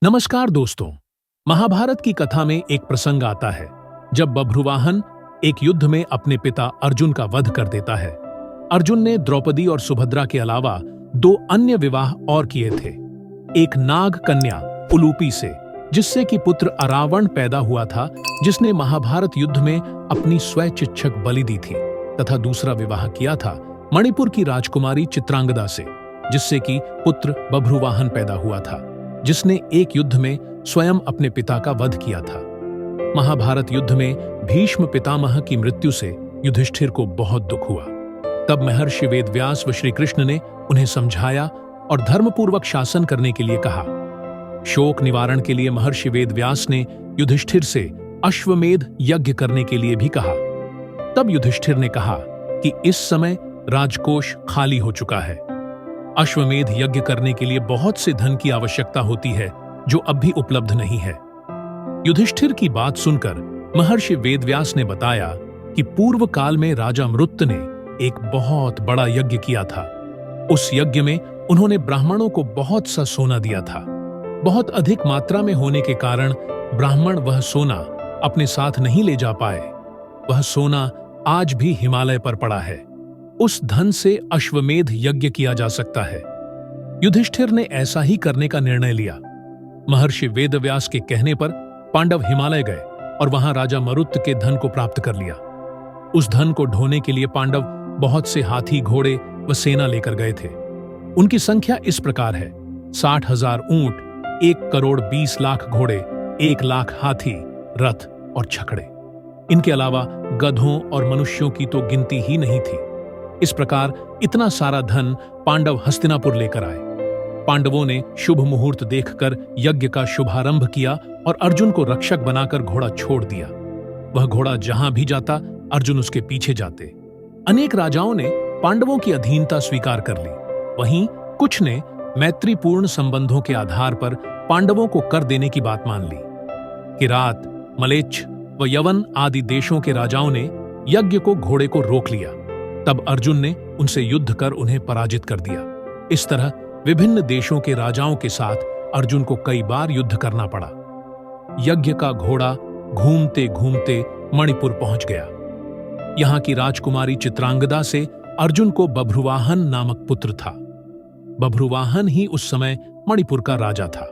नमस्कार दोस्तों। महाभारत की कथा में एक प्रसंग आता है जब बभ्रुवाहन एक युद्ध में अपने पिता अर्जुन का वध कर देता है। अर्जुन ने द्रौपदी और सुभद्रा के अलावा दो अन्य विवाह और किए थे, एक नाग कन्या उलूपी से, जिससे कि पुत्र अरावण पैदा हुआ था, जिसने महाभारत युद्ध में अपनी स्वैच्छिक बलि दी थी, तथा दूसरा विवाह किया था मणिपुर की राजकुमारी चित्रांगदा से, जिससे कि पुत्र बभ्रुवाहन पैदा हुआ था, जिसने एक युद्ध में स्वयं अपने पिता का वध किया था। महाभारत युद्ध में भीष्म पितामह की मृत्यु से युधिष्ठिर को बहुत दुख हुआ। तब महर्षि वेदव्यास व श्री कृष्ण ने उन्हें समझाया और धर्मपूर्वक शासन करने के लिए कहा। शोक निवारण के लिए महर्षि वेदव्यास ने युधिष्ठिर से अश्वमेध यज्ञ करने के लिए भी कहा। तब युधिष्ठिर ने कहा कि इस समय राजकोष खाली हो चुका है। अश्वमेध यज्ञ करने के लिए बहुत से धन की आवश्यकता होती है, जो अब भी उपलब्ध नहीं है। युधिष्ठिर की बात सुनकर महर्षि वेदव्यास ने बताया कि पूर्व काल में राजा मृत्त ने एक बहुत बड़ा यज्ञ किया था। उस यज्ञ में उन्होंने ब्राह्मणों को बहुत सा सोना दिया था। बहुत अधिक मात्रा में होने के कारण ब्राह्मण वह सोना अपने साथ नहीं ले जा पाए। वह सोना आज भी हिमालय पर पड़ा है। उस धन से अश्वमेध यज्ञ किया जा सकता है। युधिष्ठिर ने ऐसा ही करने का निर्णय लिया। महर्षि वेदव्यास के कहने पर पांडव हिमालय गए और वहां राजा मरुत के धन को प्राप्त कर लिया। उस धन को ढोने के लिए पांडव बहुत से हाथी, घोड़े व सेना लेकर गए थे। उनकी संख्या इस प्रकार है: 60,000 ऊंट, 1,20,00,000 घोड़े, 1,00,000 हाथी, रथ और छकड़े। इनके अलावा गधों और मनुष्यों की तो गिनती ही नहीं थी। इस प्रकार इतना सारा धन पांडव हस्तिनापुर लेकर आए। पांडवों ने शुभ मुहूर्त देखकर यज्ञ का शुभारंभ किया और अर्जुन को रक्षक बनाकर घोड़ा छोड़ दिया। वह घोड़ा जहां भी जाता, अर्जुन उसके पीछे जाते। अनेक राजाओं ने पांडवों की अधीनता स्वीकार कर ली। वहीं कुछ ने मैत्रीपूर्ण संबंधों के आधार पर पांडवों को कर देने की बात मान ली। किरात, मलेच्छ व यवन आदि देशों के राजाओं ने यज्ञ को घोड़े को रोक लिया। तब अर्जुन ने उनसे युद्ध कर उन्हें पराजित कर दिया। इस तरह विभिन्न देशों के राजाओं के साथ अर्जुन को कई बार युद्ध करना पड़ा। यज्ञ का घोड़ा घूमते घूमते मणिपुर पहुंच गया। यहां की राजकुमारी चित्रांगदा से अर्जुन को बभ्रुवाहन नामक पुत्र था। बभ्रुवाहन ही उस समय मणिपुर का राजा था।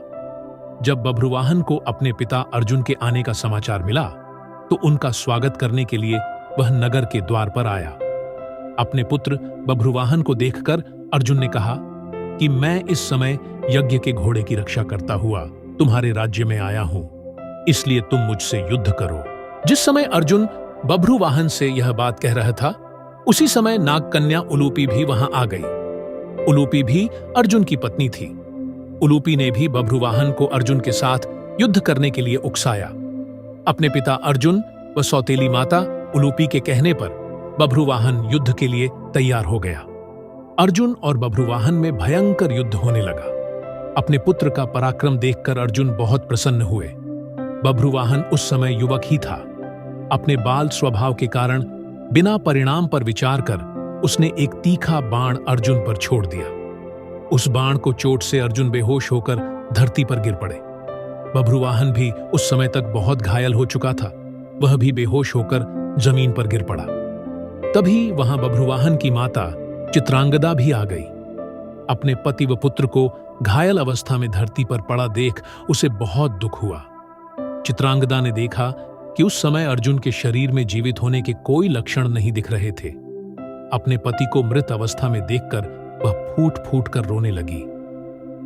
जब बभ्रुवाहन को अपने पिता अर्जुन के आने का समाचार मिला, तो उनका स्वागत करने के लिए वह नगर के द्वार पर आया। अपने पुत्र बभ्रुवाहन को देखकर अर्जुन ने कहा कि मैं इस समय यज्ञ के घोड़े की रक्षा करता हुआ तुम्हारे राज्य में आया हूं, इसलिए तुम मुझसे युद्ध करो। जिस समय अर्जुन बभ्रुवाहन से यह बात कह रहा था, उसी समय नागकन्या उलूपी भी वहां आ गई। उलूपी भी अर्जुन की पत्नी थी। उलूपी ने भी बभ्रुवाहन को अर्जुन के साथ युद्ध करने के लिए उकसाया। अपने पिता अर्जुन व सौतेली माता उलूपी के कहने पर बभ्रुवाहन युद्ध के लिए तैयार हो गया। अर्जुन और बभ्रुवाहन में भयंकर युद्ध होने लगा। अपने पुत्र का पराक्रम देखकर अर्जुन बहुत प्रसन्न हुए। बभ्रुवाहन उस समय युवक ही था। अपने बाल स्वभाव के कारण बिना परिणाम पर विचार कर उसने एक तीखा बाण अर्जुन पर छोड़ दिया। उस बाण को चोट से अर्जुन बेहोश होकर धरती पर गिर पड़े। बभ्रुवाहन भी उस समय तक बहुत घायल हो चुका था। वह भी बेहोश होकर जमीन पर गिर पड़ा। तभी वहां बभ्रुवाहन की माता चित्रांगदा भी आ गई। अपने पति व पुत्र को घायल अवस्था में धरती पर पड़ा देख उसे बहुत दुख हुआ। चित्रांगदा ने देखा कि उस समय अर्जुन के शरीर में जीवित होने के कोई लक्षण नहीं दिख रहे थे। अपने पति को मृत अवस्था में देखकर वह फूट फूट कर रोने लगी।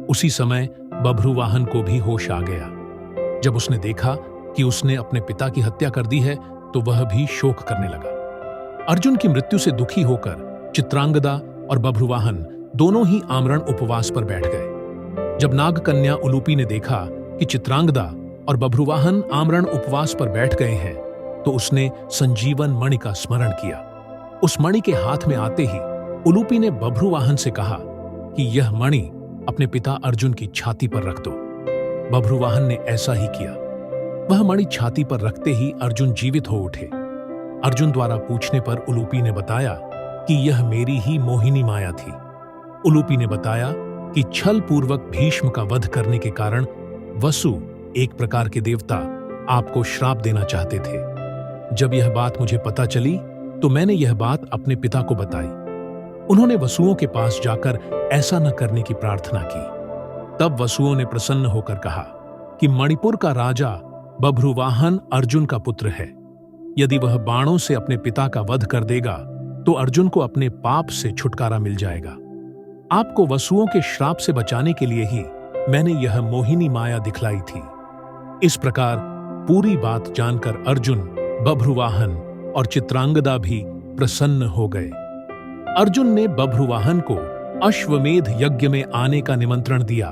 उसी समय बभ्रुवाहन को भी होश आ गया। जब उसने देखा कि उसने अपने पिता की हत्या कर दी है, तो वह भी शोक करने लगा। अर्जुन की मृत्यु से दुखी होकर चित्रांगदा और बभ्रुवाहन दोनों ही आमरण उपवास पर बैठ गए। जब नागकन्या उलूपी ने देखा कि चित्रांगदा और बभ्रुवाहन आमरण उपवास पर बैठ गए हैं, तो उसने संजीवन मणि का स्मरण किया। उस मणि के हाथ में आते ही उलूपी ने बभ्रुवाहन से कहा कि यह मणि अपने पिता अर्जुन की छाती पर रख दो। बभ्रुवाहन ने ऐसा ही किया। वह मणि छाती पर रखते ही अर्जुन जीवित हो उठे। अर्जुन द्वारा पूछने पर उलूपी ने बताया कि यह मेरी ही मोहिनी माया थी। उलूपी ने बताया कि छल पूर्वक भीष्म का वध करने के कारण वसु, एक प्रकार के देवता, आपको श्राप देना चाहते थे। जब यह बात मुझे पता चली तो मैंने यह बात अपने पिता को बताई। उन्होंने वसुओं के पास जाकर ऐसा न करने की प्रार्थना की। तब वसुओं ने प्रसन्न होकर कहा कि मणिपुर का राजा बभ्रुवाहन अर्जुन का पुत्र है। यदि वह बाणों से अपने पिता का वध कर देगा तो अर्जुन को अपने पाप से छुटकारा मिल जाएगा। आपको वसुओं के श्राप से बचाने के लिए ही मैंने यह मोहिनी माया दिखलाई थी। इस प्रकार पूरी बात जानकर अर्जुन, बभ्रुवाहन और चित्रांगदा भी प्रसन्न हो गए। अर्जुन ने बभ्रुवाहन को अश्वमेध यज्ञ में आने का निमंत्रण दिया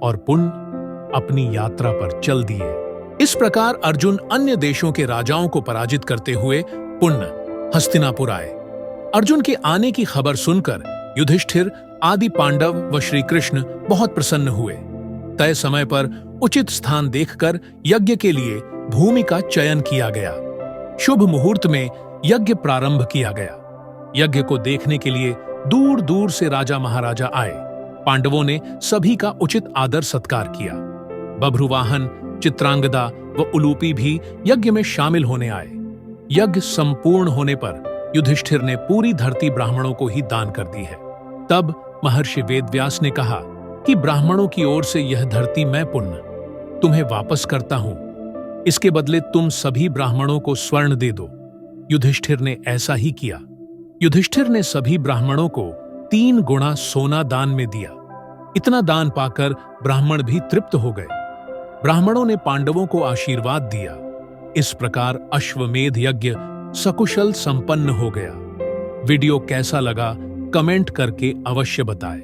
और पुनः अपनी यात्रा पर चल दिए। इस प्रकार अर्जुन अन्य देशों के राजाओं को पराजित करते हुए पुनः हस्तिनापुर आए। अर्जुन के आने की खबर सुनकर युधिष्ठिर, आदि पांडव व श्री कृष्ण बहुत प्रसन्न हुए। तय समय पर उचित स्थान देखकर यज्ञ के लिए भूमि का चयन किया गया। शुभ मुहूर्त में यज्ञ प्रारंभ किया गया। यज्ञ को देखने के लिए दूर दूर से राजा महाराजा आए। पांडवों ने सभी का उचित आदर सत्कार किया। बभ्रुवाहन, चित्रांगदा व उलूपी भी यज्ञ में शामिल होने आए। यज्ञ संपूर्ण होने पर युधिष्ठिर ने पूरी धरती ब्राह्मणों को ही दान कर दी है। तब महर्षि वेदव्यास ने कहा कि ब्राह्मणों की ओर से यह धरती मैं पुण्य तुम्हें वापस करता हूं। इसके बदले तुम सभी ब्राह्मणों को स्वर्ण दे दो। युधिष्ठिर ने ऐसा ही किया। युधिष्ठिर ने सभी ब्राह्मणों को 3 गुणा सोना दान में दिया। इतना दान पाकर ब्राह्मण भी तृप्त हो गए। ब्राह्मणों ने पांडवों को आशीर्वाद दिया। इस प्रकार अश्वमेध यज्ञ सकुशल संपन्न हो गया। वीडियो कैसा लगा कमेंट करके अवश्य बताएं।